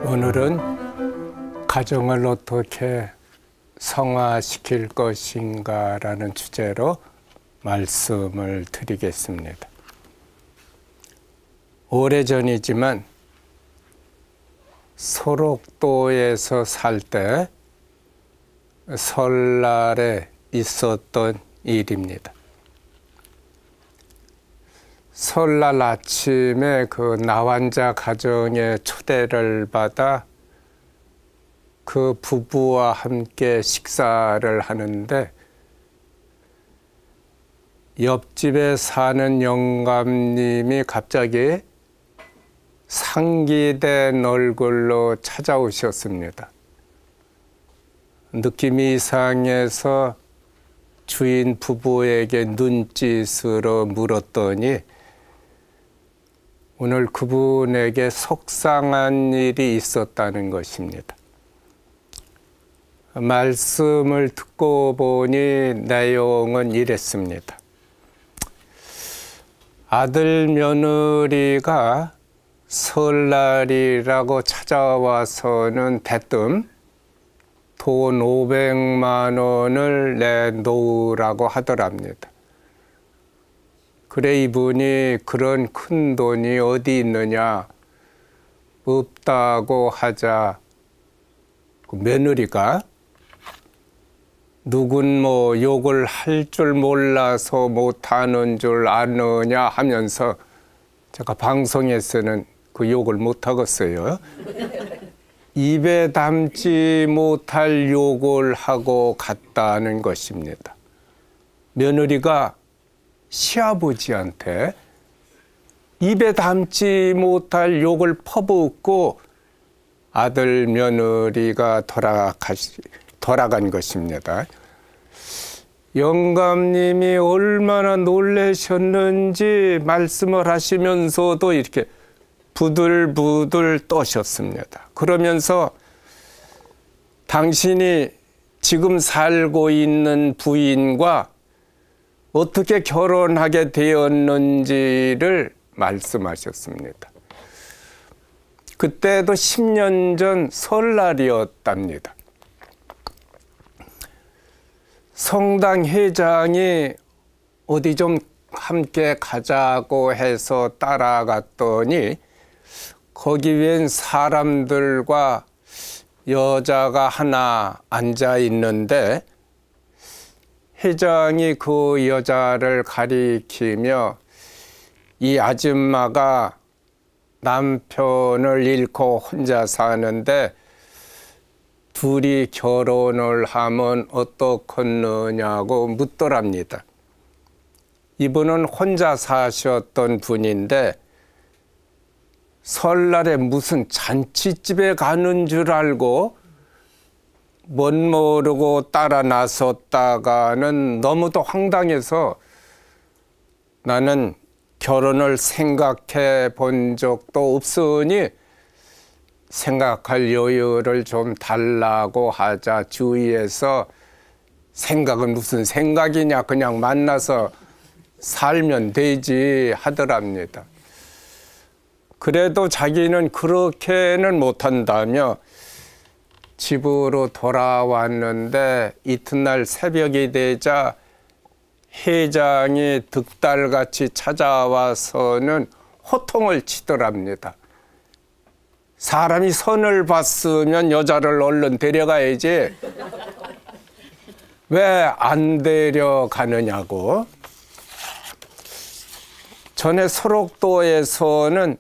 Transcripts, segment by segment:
오늘은 가정을 어떻게 성화시킬 것인가라는 주제로 말씀을 드리겠습니다. 오래전이지만 소록도에서 살 때 설날에 있었던 일입니다. 설날 아침에 그 나환자 가정의 초대를 받아 그 부부와 함께 식사를 하는데 옆집에 사는 영감님이 갑자기 상기된 얼굴로 찾아오셨습니다. 느낌이 이상해서 주인 부부에게 눈짓으로 물었더니 오늘 그분에게 속상한 일이 있었다는 것입니다. 말씀을 듣고 보니 내용은 이랬습니다. 아들 며느리가 설날이라고 찾아와서는 대뜸 돈 500만 원을 내놓으라고 하더랍니다. 그래 이분이 그런 큰 돈이 어디 있느냐 없다고 하자 그 며느리가 누군 뭐 욕을 할 줄 몰라서 못하는 줄 아느냐 하면서 제가 방송에서는 그 욕을 못하겠어요. 입에 담지 못할 욕을 하고 갔다는 것입니다. 며느리가 시아버지한테 입에 담지 못할 욕을 퍼붓고 아들 며느리가 돌아간 것입니다. 영감님이 얼마나 놀라셨는지 말씀을 하시면서도 이렇게 부들부들 떠셨습니다. 그러면서 당신이 지금 살고 있는 부인과 어떻게 결혼하게 되었는지를 말씀하셨습니다. 그때도 10년 전 설날이었답니다. 성당 회장이 어디 좀 함께 가자고 해서 따라갔더니 거기 웬 사람들과 여자가 하나 앉아 있는데 회장이 그 여자를 가리키며 이 아줌마가 남편을 잃고 혼자 사는데 둘이 결혼을 하면 어떻겠느냐고 묻더랍니다. 이분은 혼자 사셨던 분인데 설날에 무슨 잔치집에 가는 줄 알고 못 모르고 따라 나섰다가는 너무도 황당해서 나는 결혼을 생각해 본 적도 없으니 생각할 여유를 좀 달라고 하자 주위에서 생각은 무슨 생각이냐 그냥 만나서 살면 되지 하더랍니다. 그래도 자기는 그렇게는 못한다며 집으로 돌아왔는데 이튿날 새벽이 되자 회장이 득달같이 찾아와서는 호통을 치더랍니다. 사람이 선을 봤으면 여자를 얼른 데려가야지 왜 안 데려가느냐고. 전에 소록도에서는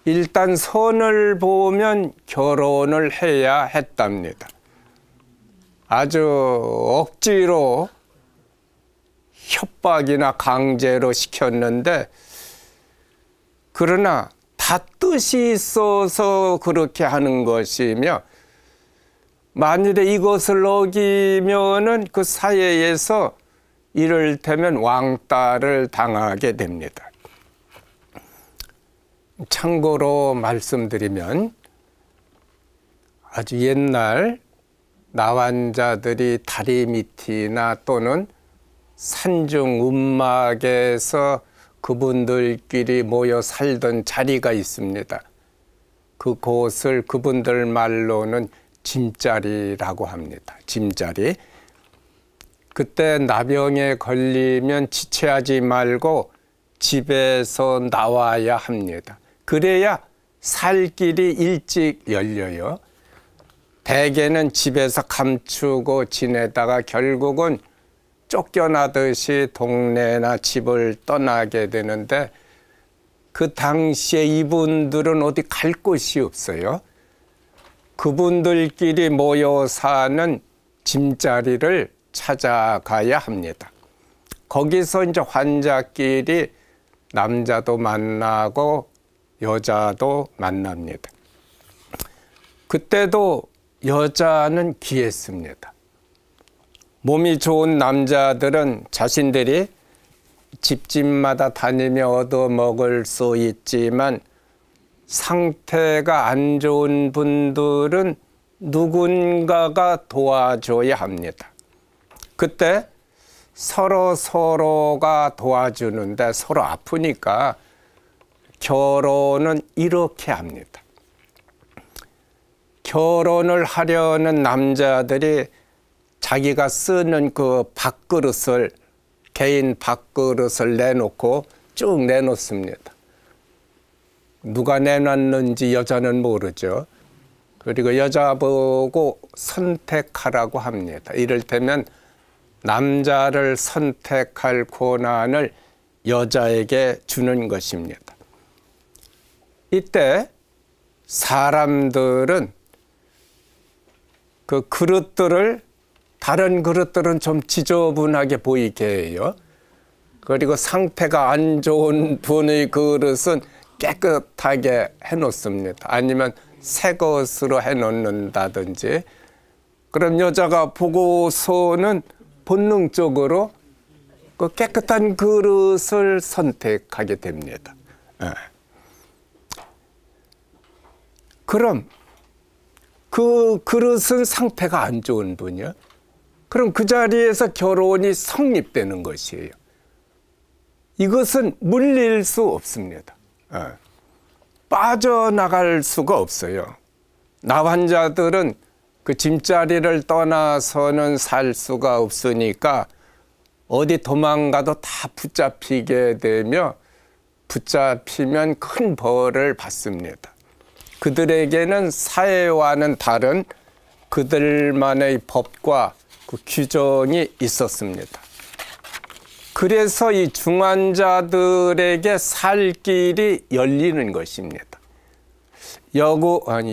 일단 선을 보면 결혼을 해야 했답니다. 아주 억지로 협박이나 강제로 시켰는데 그러나 다 뜻이 있어서 그렇게 하는 것이며 만일에 이것을 어기면은 그 사회에서 이를테면 왕따를 당하게 됩니다. 참고로 말씀드리면 아주 옛날 나환자들이 다리 밑이나 또는 산중 움막에서 그분들끼리 모여 살던 자리가 있습니다. 그곳을 그분들 말로는 짐자리라고 합니다. 짐자리. 그때 나병에 걸리면 지체하지 말고 집에서 나와야 합니다. 그래야 살 길이 일찍 열려요. 대개는 집에서 감추고 지내다가 결국은 쫓겨나듯이 동네나 집을 떠나게 되는데 그 당시에 이분들은 어디 갈 곳이 없어요. 그분들끼리 모여 사는 짐자리를 찾아가야 합니다. 거기서 이제 환자끼리 남자도 만나고 여자도 만납니다. 그때도 여자는 귀했습니다. 몸이 좋은 남자들은 자신들이 집집마다 다니며 얻어먹을 수 있지만 상태가 안 좋은 분들은 누군가가 도와줘야 합니다. 그때 서로가 도와주는데 서로 아프니까 결혼은 이렇게 합니다. 결혼을 하려는 남자들이 자기가 쓰는 그 밥그릇을 개인 밥그릇을 내놓고 쭉 내놓습니다. 누가 내놨는지 여자는 모르죠. 그리고 여자 보고 선택하라고 합니다. 이를테면 남자를 선택할 권한을 여자에게 주는 것입니다. 이때 사람들은 그 그릇들을 다른 그릇들은 좀 지저분하게 보이게 해요. 그리고 상태가 안 좋은 분의 그릇은 깨끗하게 해놓습니다. 아니면 새 것으로 해놓는다든지. 그럼 여자가 보고서는 본능적으로 그 깨끗한 그릇을 선택하게 됩니다. 그럼 그 그릇은 상태가 안 좋은 분이요. 그럼 그 자리에서 결혼이 성립되는 것이에요. 이것은 물릴 수 없습니다. 빠져나갈 수가 없어요. 나 환자들은 그 짐자리를 떠나서는 살 수가 없으니까 어디 도망가도 다 붙잡히게 되며 붙잡히면 큰 벌을 받습니다. 그들에게는 사회와는 다른 그들만의 법과 그 규정이 있었습니다. 그래서 이 중환자들에게 살 길이 열리는 것입니다.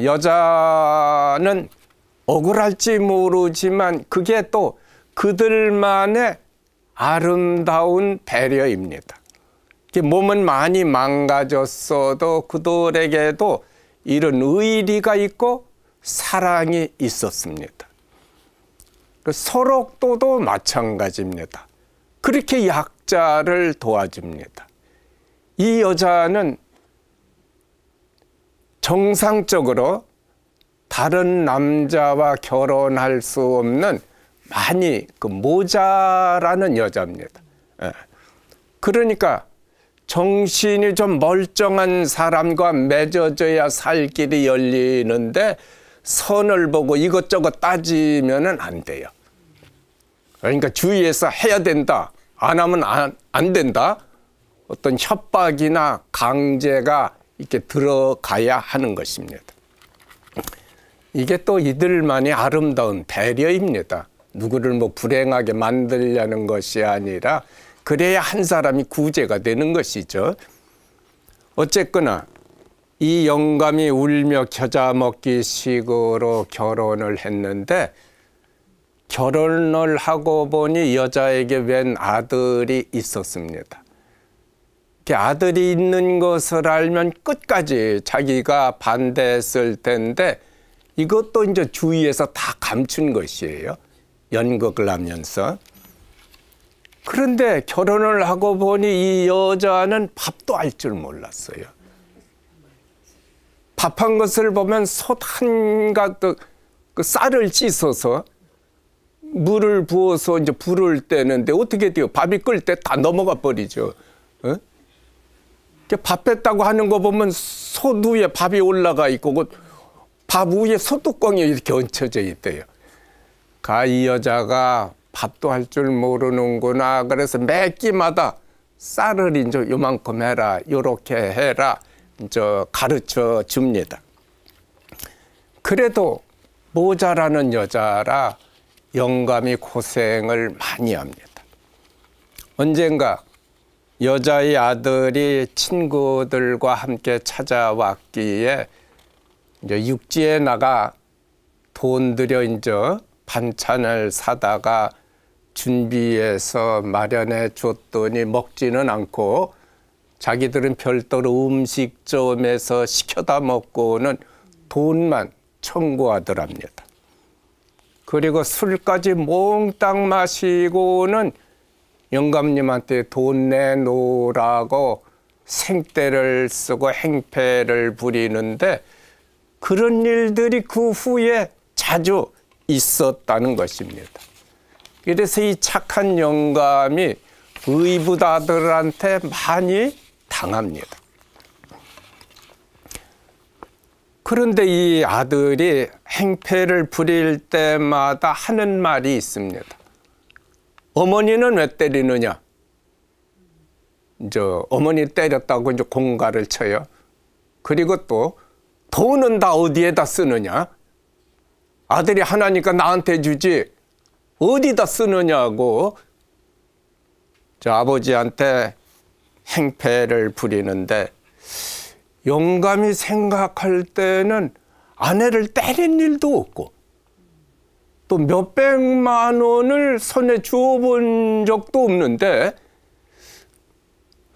여자는 억울할지 모르지만 그게 또 그들만의 아름다운 배려입니다. 몸은 많이 망가졌어도 그들에게도 이런 의리가 있고 사랑이 있었습니다. 소록도도 마찬가지입니다. 그렇게 약자를 도와줍니다. 이 여자는 정상적으로 다른 남자와 결혼할 수 없는 많이 모자라는 여자입니다. 그러니까 정신이 좀 멀쩡한 사람과 맺어져야 살 길이 열리는데 선을 보고 이것저것 따지면 안 돼요. 그러니까 주위에서 해야 된다, 안 하면 안 된다, 어떤 협박이나 강제가 이렇게 들어가야 하는 것입니다. 이게 또 이들만의 아름다운 배려입니다. 누구를 불행하게 만들려는 것이 아니라 그래야 한 사람이 구제가 되는 것이죠. 어쨌거나 이 영감이 울며 겨자 먹기 식으로 결혼을 했는데 결혼을 하고 보니 여자에게 웬 아들이 있었습니다. 아들이 있는 것을 알면 끝까지 자기가 반대했을 텐데 이것도 이제 주위에서 다 감춘 것이에요. 연극을 하면서. 그런데 결혼을 하고 보니 이 여자는 밥도 할 줄 몰랐어요. 밥한 것을 보면 솥 한가 그 쌀을 씻어서 물을 부어서 이제 불을 떼는데 어떻게 돼요? 밥이 끓을 때 다 넘어가 버리죠. 밥 뺐다고 하는 거 보면 솥 위에 밥이 올라가 있고 그 밥 위에 솥뚜껑이 이렇게 얹혀져 있대요. 이 여자가 밥도 할 줄 모르는구나. 그래서 매 끼마다 쌀을 이제 요만큼 해라, 요렇게 해라, 이제 가르쳐 줍니다. 그래도 모자라는 여자라 영감이 고생을 많이 합니다. 언젠가 여자의 아들이 친구들과 함께 찾아왔기에 이제 육지에 나가 돈 들여 이제 반찬을 사다가 준비해서 마련해 줬더니 먹지는 않고 자기들은 별도로 음식점에서 시켜다 먹고는 돈만 청구하더랍니다. 그리고 술까지 몽땅 마시고는 영감님한테 돈 내놓으라고 생떼를 쓰고 행패를 부리는데 그런 일들이 그 후에 자주 있었다는 것입니다. 그래서 이 착한 영감이 의붓아들한테 많이 당합니다. 그런데 이 아들이 행패를 부릴 때마다 하는 말이 있습니다. 어머니는 왜 때리느냐? 이제 어머니 때렸다고 이제 공갈을 쳐요. 그리고 또 돈은 다 어디에다 쓰느냐? 아들이 하나니까 나한테 주지 어디다 쓰느냐고 저 아버지한테 행패를 부리는데 영감이 생각할 때는 아내를 때린 일도 없고 또 몇백만 원을 손에 주어본 적도 없는데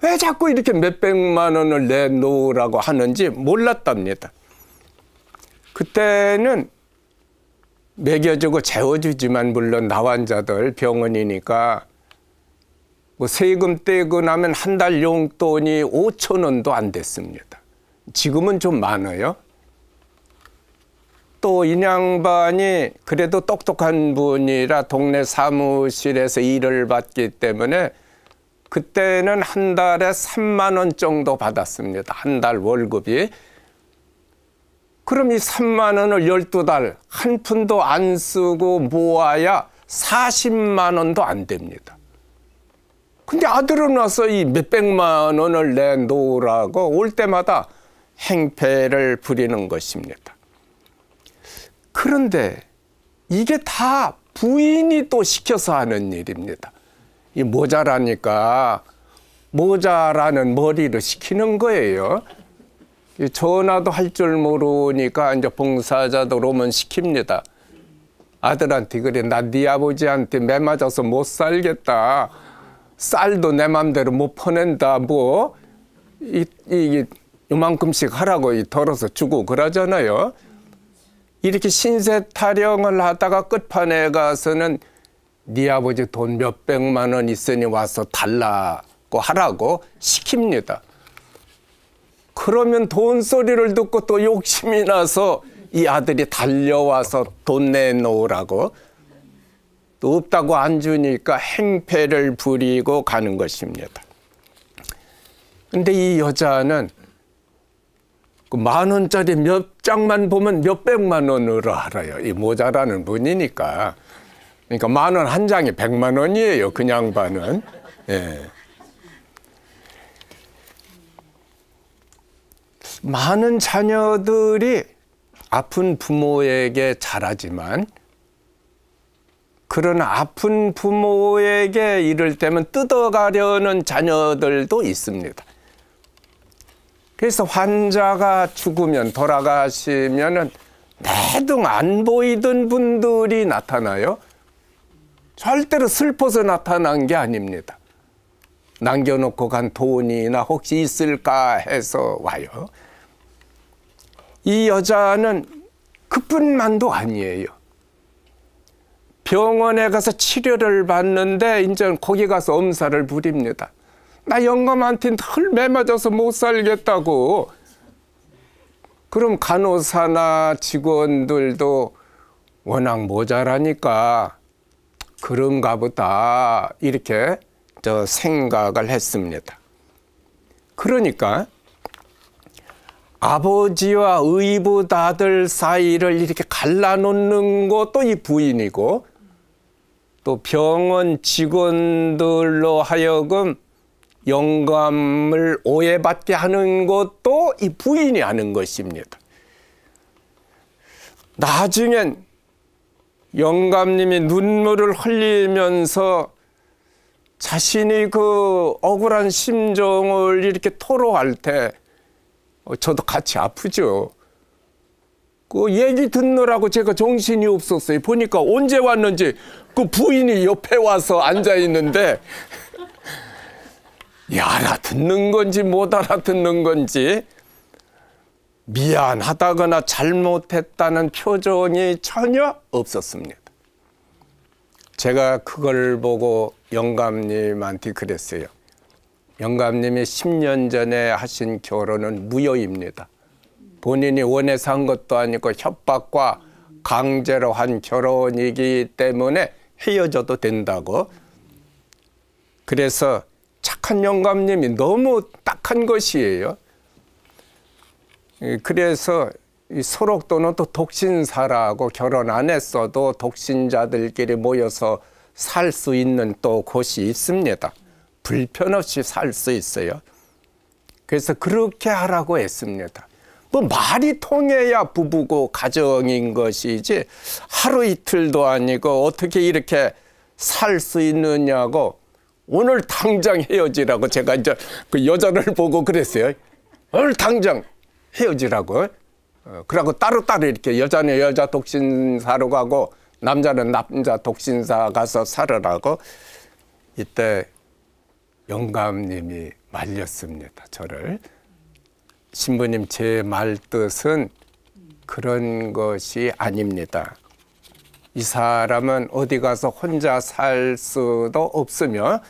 왜 자꾸 이렇게 몇백만 원을 내놓으라고 하는지 몰랐답니다. 그때는 먹여주고 재워주지만 물론 나환자들 병원이니까 뭐 세금 떼고 나면 한 달 용돈이 5,000원도 안 됐습니다. 지금은 좀 많아요. 또 이 양반이 그래도 똑똑한 분이라 동네 사무실에서 일을 받기 때문에 그때는 한 달에 3만 원 정도 받았습니다. 한 달 월급이. 그럼 이 3만 원을 12달 한 푼도 안 쓰고 모아야 40만 원도 안 됩니다. 근데 아들은 와서 이 몇백만 원을 내놓으라고 올 때마다 행패를 부리는 것입니다. 그런데 이게 다 부인이 또 시켜서 하는 일입니다. 이 모자라니까 모자라는 머리를 시키는 거예요. 전화도 할 줄 모르니까 이제 봉사자들 오면 시킵니다. 아들한테 그래 나 네 아버지한테 매 맞아서 못 살겠다. 쌀도 내 맘대로 못 퍼낸다. 뭐 요만큼씩 하라고 덜어서 주고 그러잖아요. 이렇게 신세 타령을 하다가 끝판에 가서는 네 아버지 돈 몇백만 원 있으니 와서 달라고 하라고 시킵니다. 그러면 돈 소리를 듣고 또 욕심이 나서 이 아들이 달려와서 돈 내놓으라고 또 없다고 안 주니까 행패를 부리고 가는 것입니다. 근데 이 여자는 그 10,000원짜리 몇 장만 보면 몇백만 원으로 알아요. 이 모자라는 분이니까. 그러니까 10,000원 한 장이 100만 원이에요. 그 양반은. 예. 많은 자녀들이 아픈 부모에게 잘하지만 그런 아픈 부모에게 이럴 때면 뜯어가려는 자녀들도 있습니다. 그래서 환자가 죽으면 돌아가시면은 내등 안 보이던 분들이 나타나요. 절대로 슬퍼서 나타난 게 아닙니다. 남겨놓고 간 돈이나 혹시 있을까 해서 와요. 이 여자는 그뿐만도 아니에요. 병원에 가서 치료를 받는데 이제 거기 가서 엄살을 부립니다. 나 영감한테 늘 매맞아서 못 살겠다고. 그럼 간호사나 직원들도 워낙 모자라니까 그런가 보다 이렇게 생각을 했습니다. 그러니까 아버지와 의붓아들 사이를 이렇게 갈라놓는 것도 이 부인이고, 또 병원 직원들로 하여금 영감을 오해받게 하는 것도 이 부인이 하는 것입니다. 나중엔 영감님이 눈물을 흘리면서 자신이 그 억울한 심정을 이렇게 토로할 때 저도 같이 아프죠. 그 얘기 듣느라고 제가 정신이 없었어요. 보니까 언제 왔는지 그 부인이 옆에 와서 앉아 있는데 알아듣는 건지 못 알아듣는 건지 미안하다거나 잘못했다는 표정이 전혀 없었습니다. 제가 그걸 보고 영감님한테 그랬어요. 영감님이 10년 전에 하신 결혼은 무효입니다. 본인이 원해서 한 것도 아니고 협박과 강제로 한 결혼이기 때문에 헤어져도 된다고. 그래서 착한 영감님이 너무 딱한 것이에요. 그래서 이 소록도는 또 독신사라고 결혼 안 했어도 독신자들끼리 모여서 살 수 있는 또 곳이 있습니다. 불편 없이 살 수 있어요. 그래서 그렇게 하라고 했습니다. 뭐 말이 통해야 부부고 가정인 것이지 하루 이틀도 아니고 어떻게 이렇게 살 수 있느냐고 오늘 당장 헤어지라고 제가 이제 그 여자를 보고 그랬어요. 오늘 당장 헤어지라고. 그러고 따로따로 이렇게 여자는 여자 독신사로 가고 남자는 남자 독신사 가서 살으라고. 이때 영감님이 말렸습니다. 저를. 신부님, 제 말뜻은 그런 것이 아닙니다. 이 사람은 어디 가서 혼자 살 수도 없으며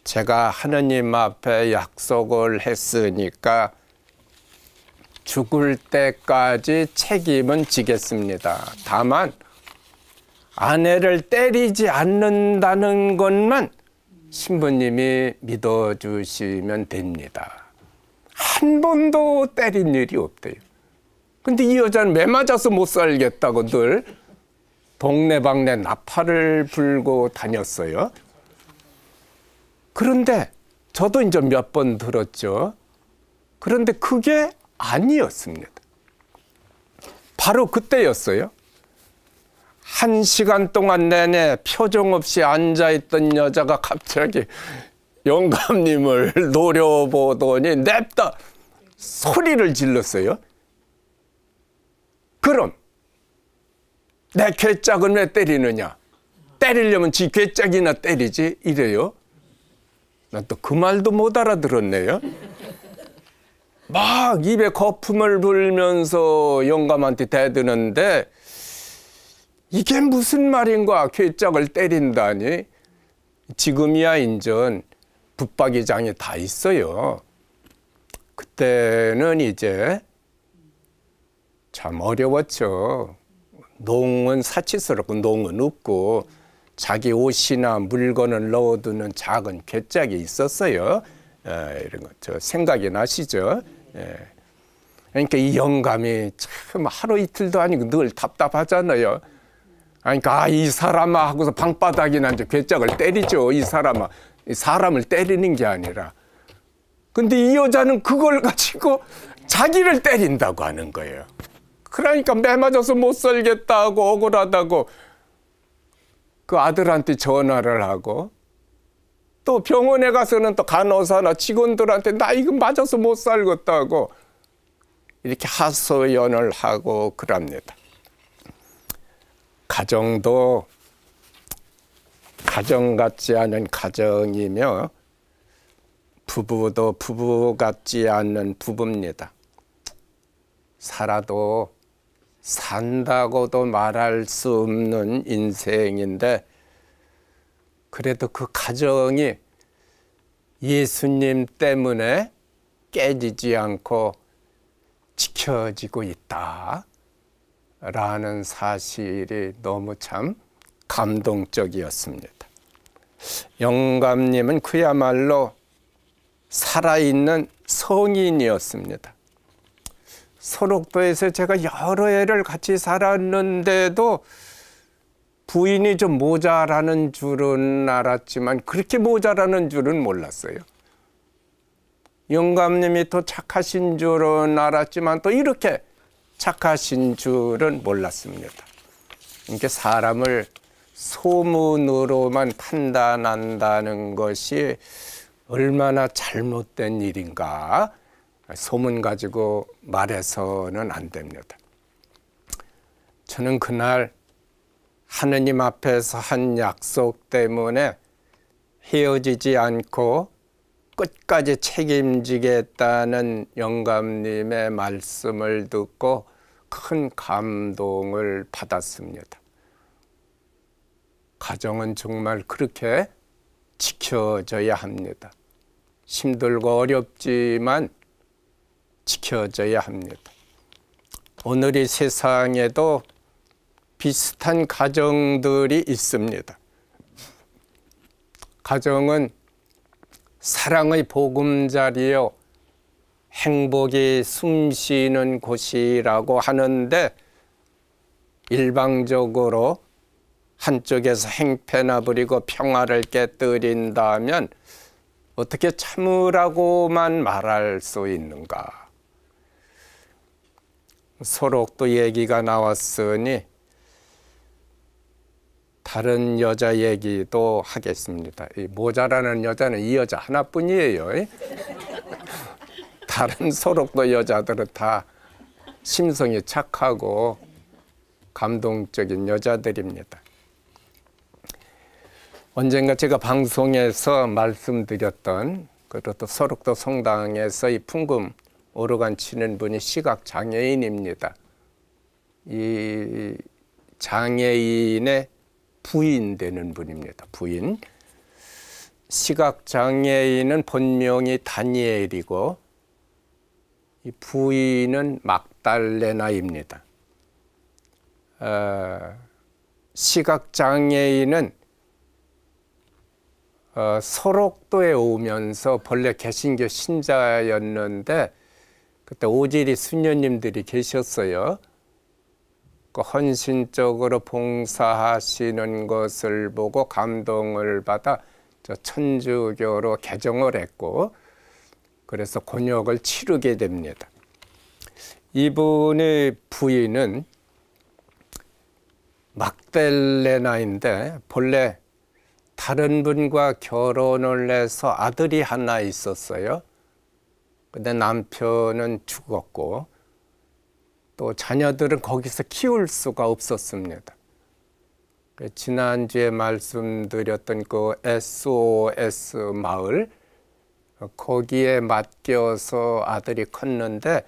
제가 하느님 앞에 약속을 했으니까 죽을 때까지 책임은 지겠습니다. 다만 아내를 때리지 않는다는 것만 신부님이 믿어주시면 됩니다. 한 번도 때린 일이 없대요. 근데 이 여자는 매 맞아서 못 살겠다고 늘 동네방네 나팔을 불고 다녔어요. 그런데 저도 이제 몇 번 들었죠. 그런데 그게 아니었습니다. 바로 그때였어요. 1시간 동안 내내 표정 없이 앉아있던 여자가 갑자기 영감님을 노려보더니 냅다 소리를 질렀어요. 그럼 내 괴짝은 왜 때리느냐? 때리려면 지 괴짝이나 때리지 이래요. 난 또 그 말도 못 알아들었네요. 막 입에 거품을 불면서 영감한테 대드는데 이게 무슨 말인가? 괴짝을 때린다니. 지금이야 인전 붙박이장이 다 있어요. 그때는 이제 참 어려웠죠. 농은 사치스럽고 농은 없고 자기 옷이나 물건을 넣어두는 작은 괴짝이 있었어요. 이런 거 저 생각이 나시죠? 그러니까 이 영감이 참 하루 이틀도 아니고 늘 답답하잖아요. 그러니까 이 사람아 하고서 방바닥이나 이제 괴짝을 때리죠. 이 사람아. 사람을 때리는 게 아니라. 근데 이 여자는 그걸 가지고 자기를 때린다고 하는 거예요. 그러니까 매 맞아서 못 살겠다고 억울하다고 그 아들한테 전화를 하고 또 병원에 가서는 또 간호사나 직원들한테 나 이거 맞아서 못 살겠다고 이렇게 하소연을 하고 그럽니다. 가정도 가정 같지 않은 가정이며 부부도 부부 같지 않는 부부입니다. 살아도 산다고도 말할 수 없는 인생인데 그래도 그 가정이 예수님 때문에 깨지지 않고 지켜지고 있다라는 사실이 너무 참 감동적이었습니다. 영감님은 그야말로 살아있는 성인이었습니다. 소록도에서 제가 여러 해를 같이 살았는데도 부인이 좀 모자라는 줄은 알았지만 그렇게 모자라는 줄은 몰랐어요. 영감님이 또 착하신 줄은 알았지만 또 이렇게 착하신 줄은 몰랐습니다. 이렇게 사람을 소문으로만 판단한다는 것이 얼마나 잘못된 일인가. 소문 가지고 말해서는 안 됩니다. 저는 그날 하느님 앞에서 한 약속 때문에 헤어지지 않고 끝까지 책임지겠다는 영감님의 말씀을 듣고 큰 감동을 받았습니다. 가정은 정말 그렇게 지켜져야 합니다. 힘들고 어렵지만 지켜져야 합니다. 오늘 이 세상에도 비슷한 가정들이 있습니다. 가정은 사랑의 보금자리요, 행복이 숨쉬는 곳이라고 하는데 일방적으로 한쪽에서 행패나 부리고 평화를 깨뜨린다면 어떻게 참으라고만 말할 수 있는가? 소록도 얘기가 나왔으니 다른 여자 얘기도 하겠습니다. 이 모자라는 여자는 이 여자 하나뿐이에요. 다른 소록도 여자들은 다 심성이 착하고 감동적인 여자들입니다. 언젠가 제가 방송에서 말씀드렸던 그것도 소록도 성당에서 이 풍금 오르간 치는 분이 시각장애인입니다. 이 장애인의 부인 되는 분입니다. 부인. 시각장애인은 본명이 다니엘이고 이 부인은 막달레나입니다. 시각장애인은 소록도에 오면서 본래 개신교 신자였는데 그때 오지리 수녀님들이 계셨어요. 그 헌신적으로 봉사하시는 것을 보고 감동을 받아 천주교로 개종을 했고 그래서 곤욕을 치르게 됩니다. 이분의 부인은 막달레나인데 본래 다른 분과 결혼을 해서 아들이 하나 있었어요. 근데 남편은 죽었고 또 자녀들은 거기서 키울 수가 없었습니다. 지난주에 말씀드렸던 그 SOS 마을 거기에 맡겨서 아들이 컸는데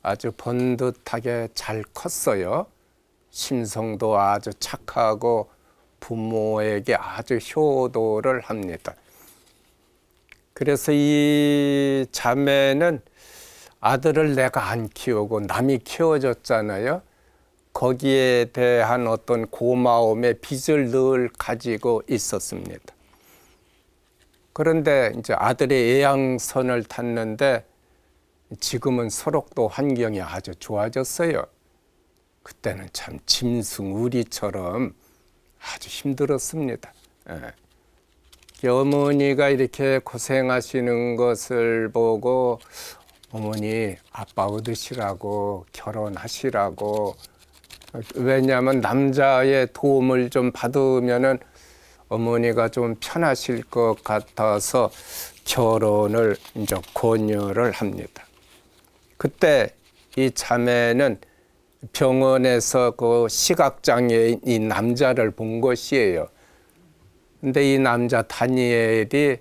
아주 번듯하게 잘 컸어요. 심성도 아주 착하고 부모에게 아주 효도를 합니다. 그래서 이 자매는 아들을 내가 안 키우고 남이 키워줬잖아요. 거기에 대한 어떤 고마움의 빚을 늘 가지고 있었습니다. 그런데 이제 아들의 애양선을 탔는데 지금은 소록도 환경이 아주 좋아졌어요. 그때는 참 짐승우리처럼 아주 힘들었습니다. 어머니가 이렇게 고생하시는 것을 보고 어머니 아빠 얻으시라고 결혼하시라고, 왜냐하면 남자의 도움을 좀 받으면은 어머니가 좀 편하실 것 같아서 결혼을 이제 권유를 합니다. 그때 이 자매는 병원에서 그 시각장애인 이 남자를 본 것이에요. 근데 이 남자 다니엘이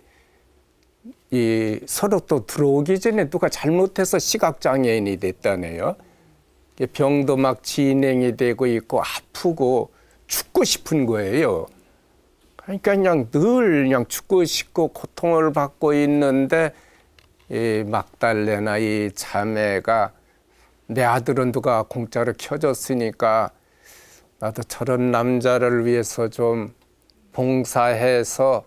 이 소록도 들어오기 전에 누가 잘못해서 시각장애인이 됐다네요. 병도 막 진행이 되고 있고 아프고 죽고 싶은 거예요. 그러니까 그냥 죽고 싶고 고통을 받고 있는데 이 막달레나 이 자매가 내 아들은 누가 공짜로 켜줬으니까 나도 저런 남자를 위해서 좀 봉사해서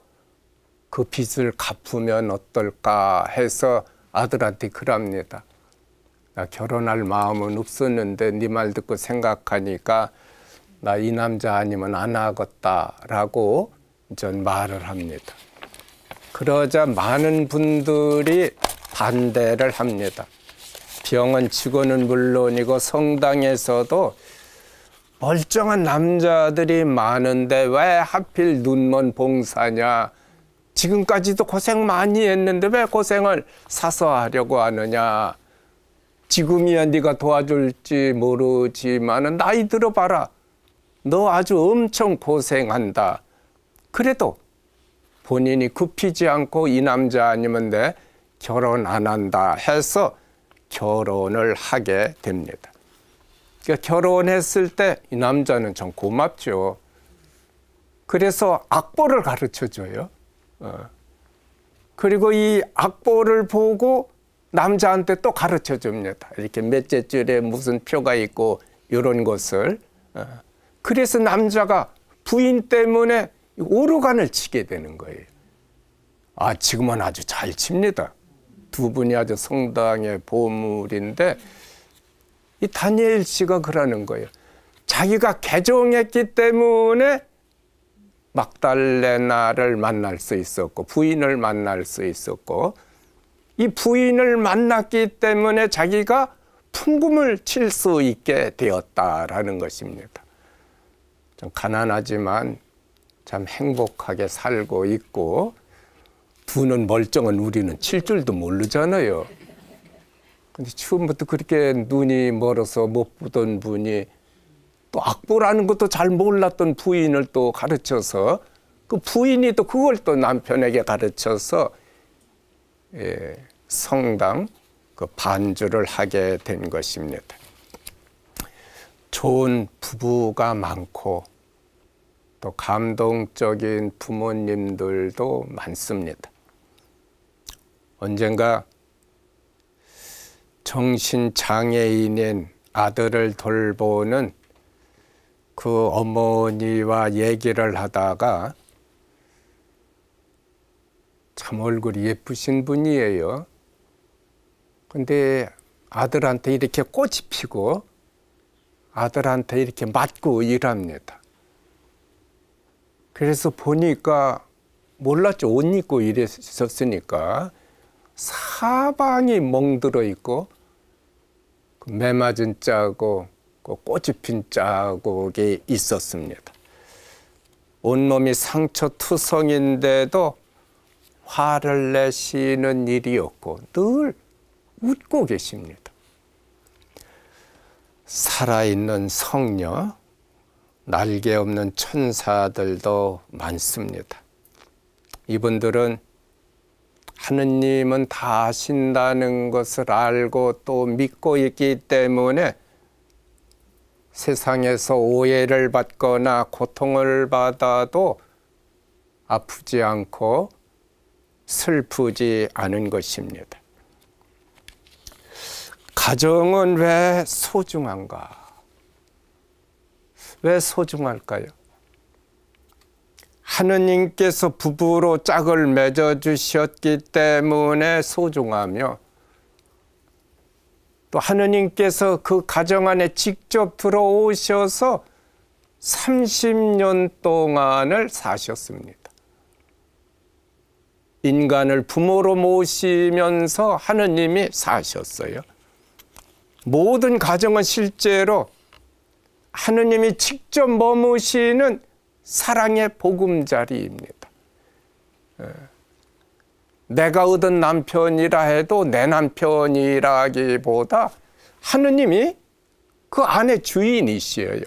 그 빚을 갚으면 어떨까 해서 아들한테 그럽니다. 나 결혼할 마음은 없었는데 네 말 듣고 생각하니까 나 이 남자 아니면 안 하겠다라고 전 말을 합니다. 그러자 많은 분들이 반대를 합니다. 병원 직원은 물론이고 성당에서도 멀쩡한 남자들이 많은데 왜 하필 눈먼 봉사냐. 지금까지도 고생 많이 했는데 왜 고생을 사서 하려고 하느냐. 지금이야 네가 도와줄지 모르지만 나이 들어봐라. 너 아주 엄청 고생한다. 그래도 본인이 굽히지 않고 이 남자 아니면 내 결혼 안 한다 해서 결혼을 하게 됩니다. 그러니까 결혼했을 때 이 남자는 좀 고맙죠. 그래서 악보를 가르쳐줘요. 그리고 이 악보를 보고 남자한테 또 가르쳐줍니다. 이렇게 몇째 줄에 무슨 표가 있고 이런 것을. 그래서 남자가 부인 때문에 오르간을 치게 되는 거예요. 아, 지금은 아주 잘 칩니다. 두 분이 아주 성당의 보물인데 이 다니엘 씨가 그러는 거예요. 자기가 개종했기 때문에 막달레나를 만날 수 있었고 부인을 만날 수 있었고 이 부인을 만났기 때문에 자기가 풍금을 칠 수 있게 되었다라는 것입니다. 좀 가난하지만 참 행복하게 살고 있고 두는 멀쩡한 우리는 칠 줄도 모르잖아요. 근데 처음부터 그렇게 눈이 멀어서 못 보던 분이 또 악보라는 것도 잘 몰랐던 부인을 또 가르쳐서 그 부인이 또 그걸 또 남편에게 가르쳐서 성당 그 반주를 하게 된 것입니다. 좋은 부부가 많고 또 감동적인 부모님들도 많습니다. 언젠가 정신장애인인 아들을 돌보는 그 어머니와 얘기를 하다가 참 얼굴이 예쁘신 분이에요. 근데 아들한테 이렇게 꽃이 피고 아들한테 이렇게 맞고 일합니다. 그래서 보니까 몰랐죠. 옷 입고 일했었으니까 사방이 멍들어 있고 매맞은 자국, 꽃이 핀 자국이 있었습니다. 온몸이 상처투성인데도 화를 내시는 일이 없고 늘 웃고 계십니다. 살아있는 성녀, 날개 없는 천사들도 많습니다. 이분들은 하느님은 다 아신다는 것을 알고 또 믿고 있기 때문에 세상에서 오해를 받거나 고통을 받아도 아프지 않고 슬프지 않은 것입니다. 가정은 왜 소중한가? 왜 소중할까요? 하느님께서 부부로 짝을 맺어주셨기 때문에 소중하며 또 하느님께서 그 가정 안에 직접 들어오셔서 30년 동안을 사셨습니다. 인간을 부모로 모시면서 하느님이 사셨어요. 모든 가정은 실제로 하느님이 직접 머무시는 사랑의 보금자리입니다. 내가 얻은 남편이라 해도 내 남편이라기보다 하느님이 그 안에 주인이시여요.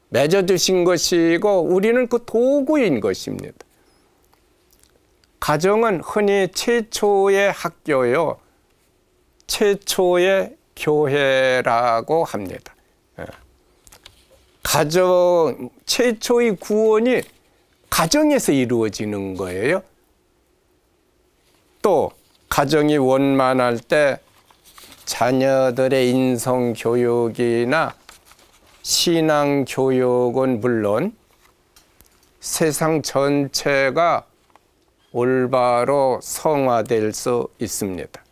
맺어주신 것이고 우리는 그 도구인 것입니다. 가정은 흔히 최초의 학교요, 최초의 교회라고 합니다. 가정 최초의 구원이 가정에서 이루어지는 거예요. 또 가정이 원만할 때 자녀들의 인성교육이나 신앙교육은 물론 세상 전체가 올바로 성화될 수 있습니다.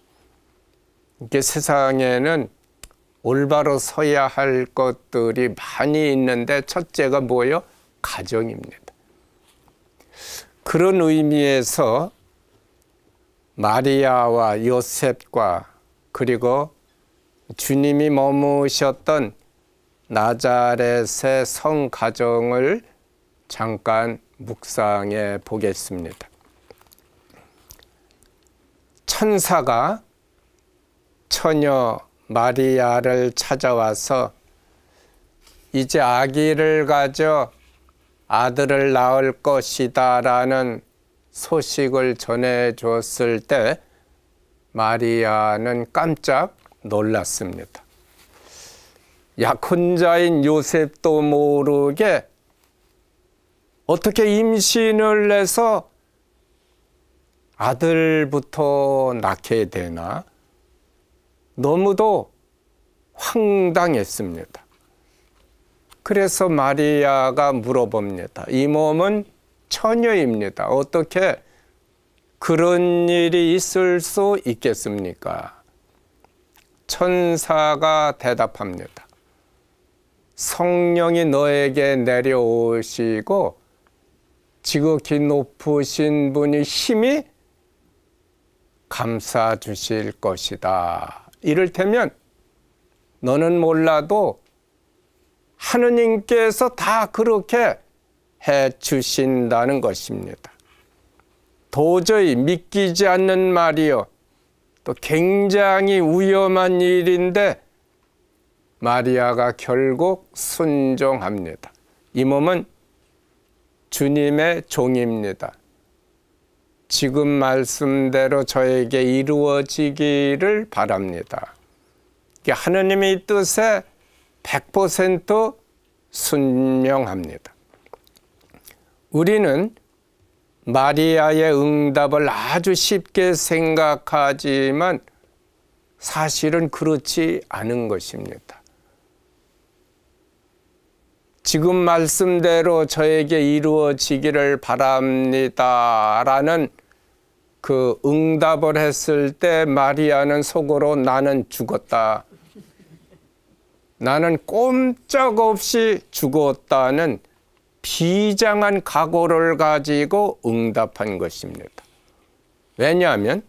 이게 세상에는 올바로 서야 할 것들이 많이 있는데 첫째가 뭐예요? 가정입니다. 그런 의미에서 마리아와 요셉과 그리고 주님이 머무셨던 나자렛의 성가정을 잠깐 묵상해 보겠습니다. 천사가 처녀 마리아를 찾아와서 이제 아기를 가져 아들을 낳을 것이다 라는 소식을 전해줬을 때 마리아는 깜짝 놀랐습니다. 약혼자인 요셉도 모르게 어떻게 임신을 해서 아들부터 낳게 되나? 너무도 황당했습니다. 그래서 마리아가 물어봅니다. 이 몸은 처녀입니다. 어떻게 그런 일이 있을 수 있겠습니까? 천사가 대답합니다. 성령이 너에게 내려오시고 지극히 높으신 분이 힘이 감싸 주실 것이다. 이를테면 너는 몰라도 하느님께서 다 그렇게 해 주신다는 것입니다. 도저히 믿기지 않는 말이요. 또 굉장히 위험한 일인데 마리아가 결국 순종합니다. 이 몸은 주님의 종입니다. 지금 말씀대로 저에게 이루어지기를 바랍니다. 하느님의 뜻에 100% 순명합니다. 우리는 마리아의 응답을 아주 쉽게 생각하지만 사실은 그렇지 않은 것입니다. 지금 말씀대로 저에게 이루어지기를 바랍니다 라는 그 응답을 했을 때 마리아는 속으로 나는 죽었다. 나는 꼼짝없이 죽었다는 비장한 각오를 가지고 응답한 것입니다. 왜냐하면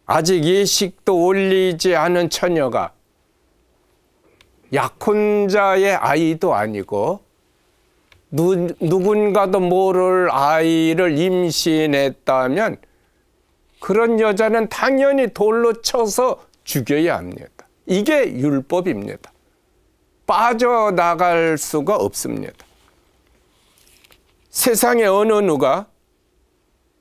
아직 예식도 올리지 않은 처녀가 약혼자의 아이도 아니고 누군가도 모를 아이를 임신했다면 그런 여자는 당연히 돌로 쳐서 죽여야 합니다. 이게 율법입니다. 빠져나갈 수가 없습니다. 세상에 어느 누가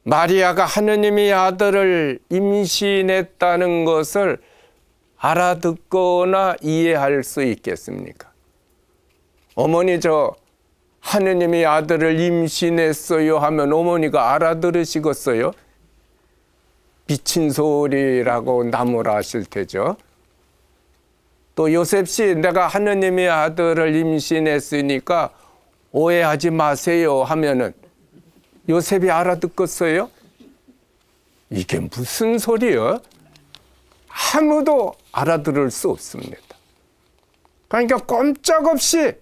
마리아가 하느님의 아들을 임신했다는 것을 알아듣거나 이해할 수 있겠습니까? 어머니 저 하느님의 아들을 임신했어요 하면 어머니가 알아들으시겠어요? 미친 소리라고 나무라실 테죠. 또 요셉씨 내가 하느님의 아들을 임신했으니까 오해하지 마세요 하면은 요셉이 알아듣겠어요? 이게 무슨 소리예요? 아무도 알아들을 수 없습니다. 그러니까 꼼짝없이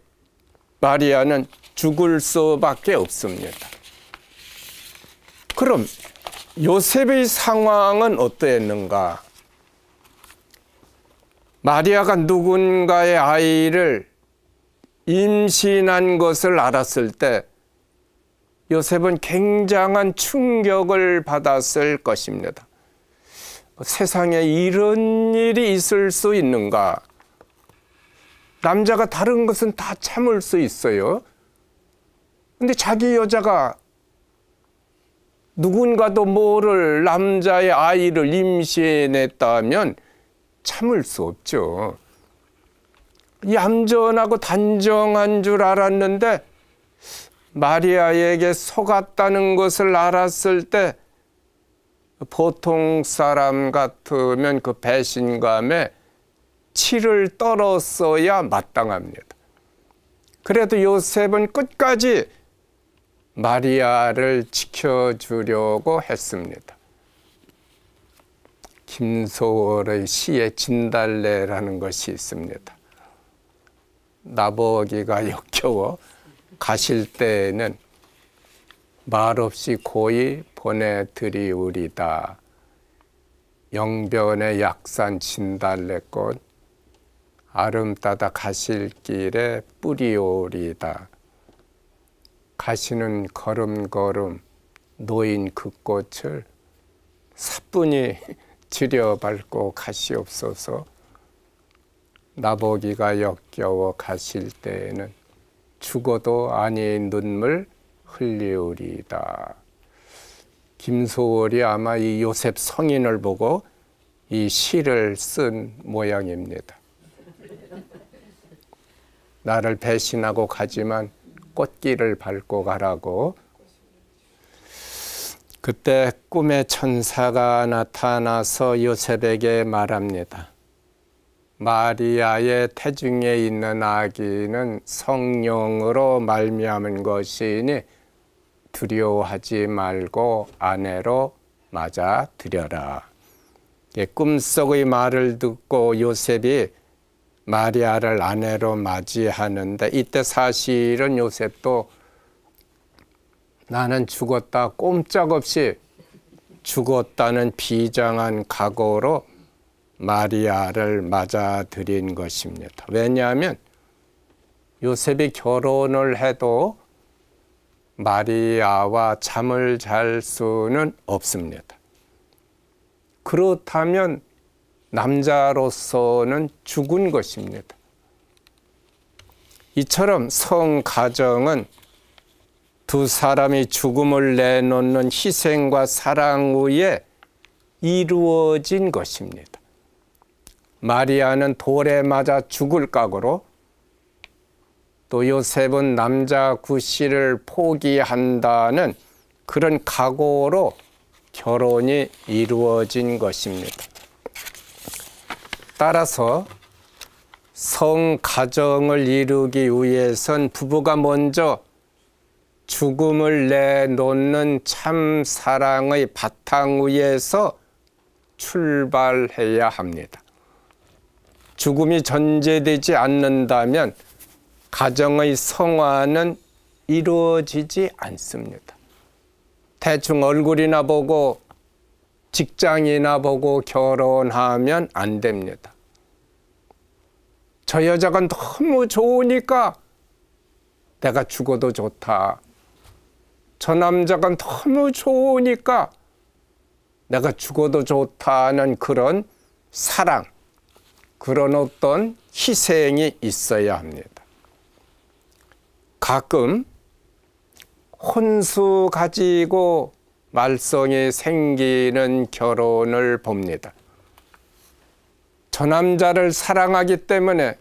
마리아는 죽을 수밖에 없습니다. 그럼 요셉의 상황은 어떠했는가? 마리아가 누군가의 아이를 임신한 것을 알았을 때 요셉은 굉장한 충격을 받았을 것입니다. 세상에 이런 일이 있을 수 있는가? 남자가 다른 것은 다 참을 수 있어요. 근데 자기 여자가 누군가도 모를 남자의 아이를 임신했다면 참을 수 없죠. 얌전하고 단정한 줄 알았는데 마리아에게 속았다는 것을 알았을 때 보통 사람 같으면 그 배신감에 치를 떨었어야 마땅합니다. 그래도 요셉은 끝까지 마리아를 지켜주려고 했습니다. 김소월의 시에 진달래라는 것이 있습니다. 나보기가 역겨워 가실 때에는 말없이 고이 보내드리우리다. 영변의 약산 진달래꽃 아름다다 가실 길에 뿌리오리다. 가시는 걸음걸음 놓인 그 꽃을 사뿐히 들여밟고 가시옵소서. 나보기가 역겨워 가실 때에는 죽어도 아닌 눈물 흘리우리다. 김소월이 아마 이 요셉 성인을 보고 이 시를 쓴 모양입니다. 나를 배신하고 가지만 꽃길을 밟고 가라고. 그때 꿈에 천사가 나타나서 요셉에게 말합니다. 마리아의 태중에 있는 아기는 성령으로 말미암은 것이니 두려워하지 말고 아내로 맞아들여라. 꿈속의 말을 듣고 요셉이 마리아를 아내로 맞이하는데, 이때 사실은 요셉도 나는 죽었다, 꼼짝없이 죽었다는 비장한 각오로 마리아를 맞아들인 것입니다. 왜냐하면 요셉이 결혼을 해도 마리아와 잠을 잘 수는 없습니다. 그렇다면 남자로서는 죽은 것입니다. 이처럼 성가정은 두 사람이 죽음을 내놓는 희생과 사랑 위에 이루어진 것입니다. 마리아는 돌에 맞아 죽을 각오로, 또 요셉은 남자 구실을 포기한다는 그런 각오로 결혼이 이루어진 것입니다. 따라서 성가정을 이루기 위해선 부부가 먼저 죽음을 내놓는 참 사랑의 바탕 위에서 출발해야 합니다. 죽음이 전제되지 않는다면 가정의 성화는 이루어지지 않습니다. 대충 얼굴이나 보고 직장이나 보고 결혼하면 안 됩니다. 저 여자가 너무 좋으니까 내가 죽어도 좋다. 저 남자가 너무 좋으니까 내가 죽어도 좋다는 그런 사랑, 그런 어떤 희생이 있어야 합니다. 가끔 혼수 가지고 말썽이 생기는 결혼을 봅니다. 저 남자를 사랑하기 때문에,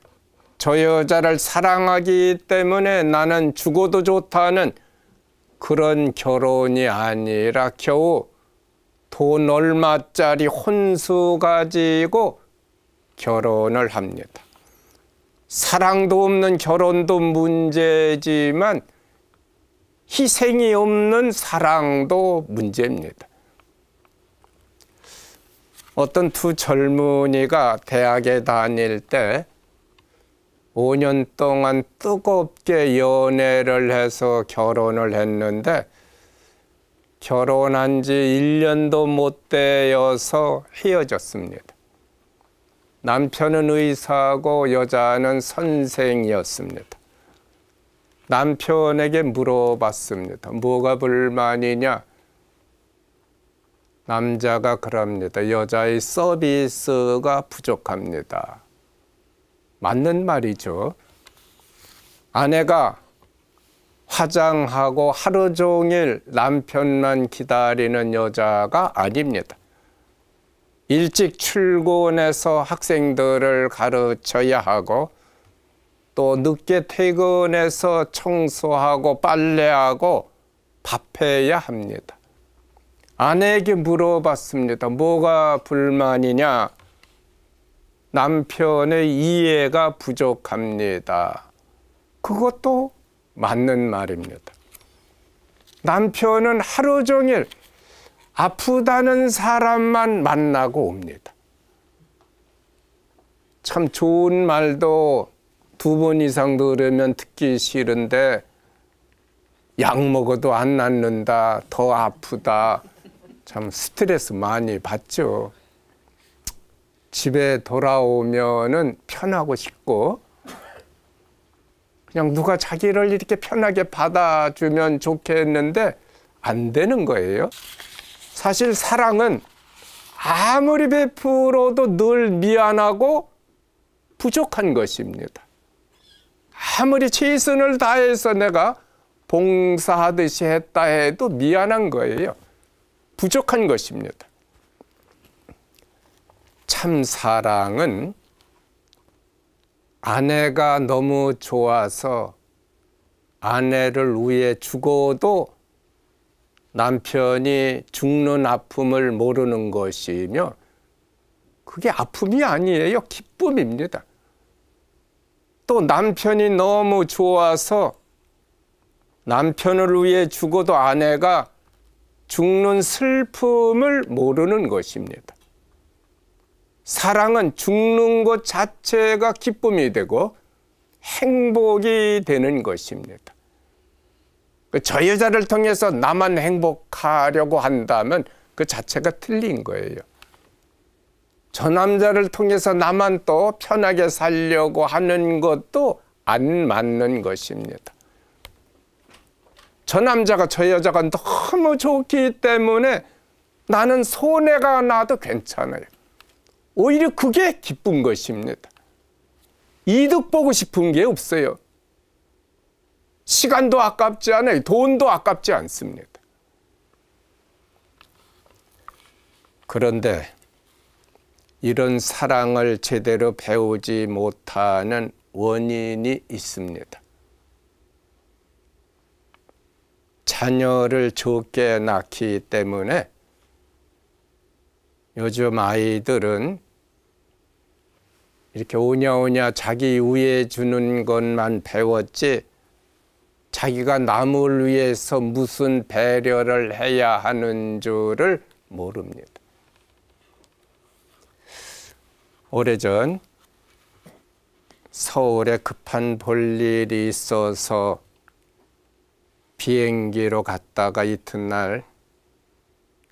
저 여자를 사랑하기 때문에 나는 죽어도 좋다는 그런 결혼이 아니라 겨우 돈 얼마짜리 혼수 가지고 결혼을 합니다. 사랑도 없는 결혼도 문제지만 희생이 없는 사랑도 문제입니다. 어떤 두 젊은이가 대학에 다닐 때 5년 동안 뜨겁게 연애를 해서 결혼을 했는데, 결혼한 지 1년도 못 되어서 헤어졌습니다. 남편은 의사고 여자는 선생이었습니다. 남편에게 물어봤습니다. 뭐가 불만이냐? 남자가 그럽니다. 여자의 서비스가 부족합니다. 맞는 말이죠. 아내가 화장하고 하루 종일 남편만 기다리는 여자가 아닙니다. 일찍 출근해서 학생들을 가르쳐야 하고, 또 늦게 퇴근해서 청소하고 빨래하고 밥해야 합니다. 아내에게 물어봤습니다. 뭐가 불만이냐? 남편의 이해가 부족합니다. 그것도 맞는 말입니다. 남편은 하루 종일 아프다는 사람만 만나고 옵니다. 참 좋은 말도 2번 이상 들으면 듣기 싫은데 약 먹어도 안 낫는다, 더 아프다, 참 스트레스 많이 받죠. 집에 돌아오면은 편하고 싶고 그냥 누가 자기를 이렇게 편하게 받아주면 좋겠는데 안 되는 거예요. 사실 사랑은 아무리 베풀어도 늘 미안하고 부족한 것입니다. 아무리 최선을 다해서 내가 봉사하듯이 했다 해도 미안한 거예요. 부족한 것입니다. 참 사랑은 아내가 너무 좋아서 아내를 위해 죽어도 남편이 죽는 아픔을 모르는 것이며 그게 아픔이 아니에요. 기쁨입니다. 또 남편이 너무 좋아서 남편을 위해 죽어도 아내가 죽는 슬픔을 모르는 것입니다. 사랑은 죽는 것 자체가 기쁨이 되고 행복이 되는 것입니다. 저 여자를 통해서 나만 행복하려고 한다면 그 자체가 틀린 거예요. 저 남자를 통해서 나만 또 편하게 살려고 하는 것도 안 맞는 것입니다. 저 남자가 저 여자가 너무 좋기 때문에 나는 손해가 나도 괜찮아요. 오히려 그게 기쁜 것입니다. 이득 보고 싶은 게 없어요. 시간도 아깝지 않아요. 돈도 아깝지 않습니다. 그런데 이런 사랑을 제대로 배우지 못하는 원인이 있습니다. 자녀를 적게 낳기 때문에 요즘 아이들은 이렇게 오냐오냐 자기 위해 주는 것만 배웠지 자기가 남을 위해서 무슨 배려를 해야 하는 줄을 모릅니다. 오래전 서울에 급한 볼일이 있어서 비행기로 갔다가 이튿날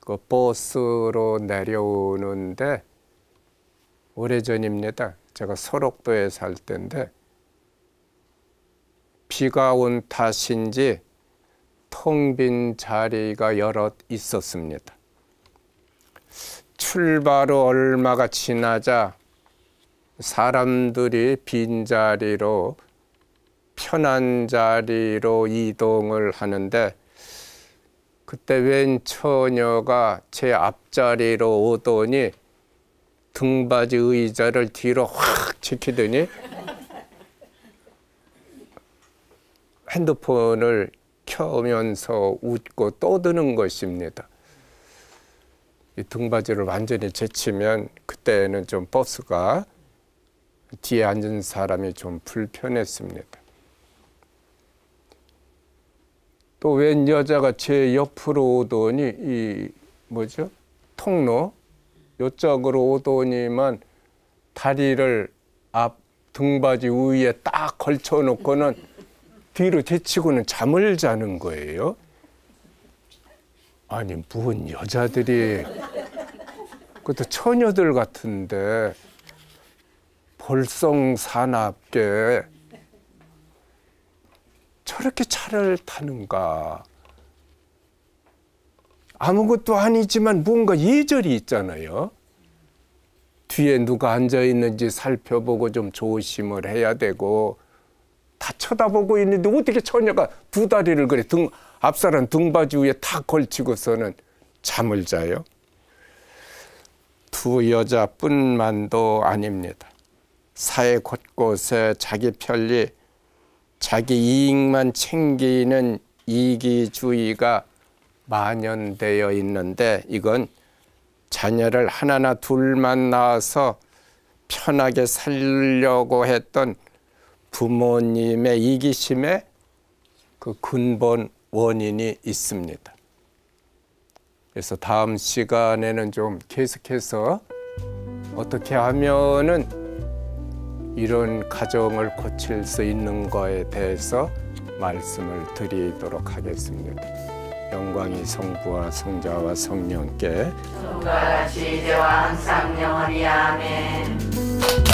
그 버스로 내려오는데 오래전입니다. 제가 설옥도에 살 때인데 비가 온 탓인지 텅 빈 자리가 여럿 있었습니다. 출발 후 얼마가 지나자 사람들이 빈자리로 편한 자리로 이동을 하는데 그때 웬 처녀가 제 앞자리로 오더니 등받이 의자를 뒤로 확 지키더니 핸드폰을 켜면서 웃고 떠드는 것입니다. 이 등받이를 완전히 제치면 그때는 좀 버스가 뒤에 앉은 사람이 좀 불편했습니다. 또 웬 여자가 제 옆으로 오더니 이 통로 요쪽으로 오더니만 다리를 앞 등받이 위에 딱 걸쳐 놓고는 뒤로 제치고는 잠을 자는 거예요. 아니 무슨 여자들이 그것도 처녀들 같은데 볼썽사납게 저렇게 차를 타는가. 아무것도 아니지만 뭔가 예절이 있잖아요. 뒤에 누가 앉아있는지 살펴보고 좀 조심을 해야 되고 다 쳐다보고 있는데 어떻게 처녀가 두 다리를 그래 앞사람 등받이 위에 탁 걸치고서는 잠을 자요? 두 여자뿐만도 아닙니다. 사회 곳곳에 자기 편리, 자기 이익만 챙기는 이기주의가 만연되어 있는데 이건 자녀를 하나나 둘만 낳아서 편하게 살려고 했던 부모님의 이기심의 그 근본 원인이 있습니다. 그래서 다음 시간에는 좀 계속해서 어떻게 하면은 이런 가정을 고칠 수 있는 거에 대해서 말씀을 드리도록 하겠습니다. 영광이 성부와 성자와 성령께 처음과 같이 이제와 항상 영원히 아멘.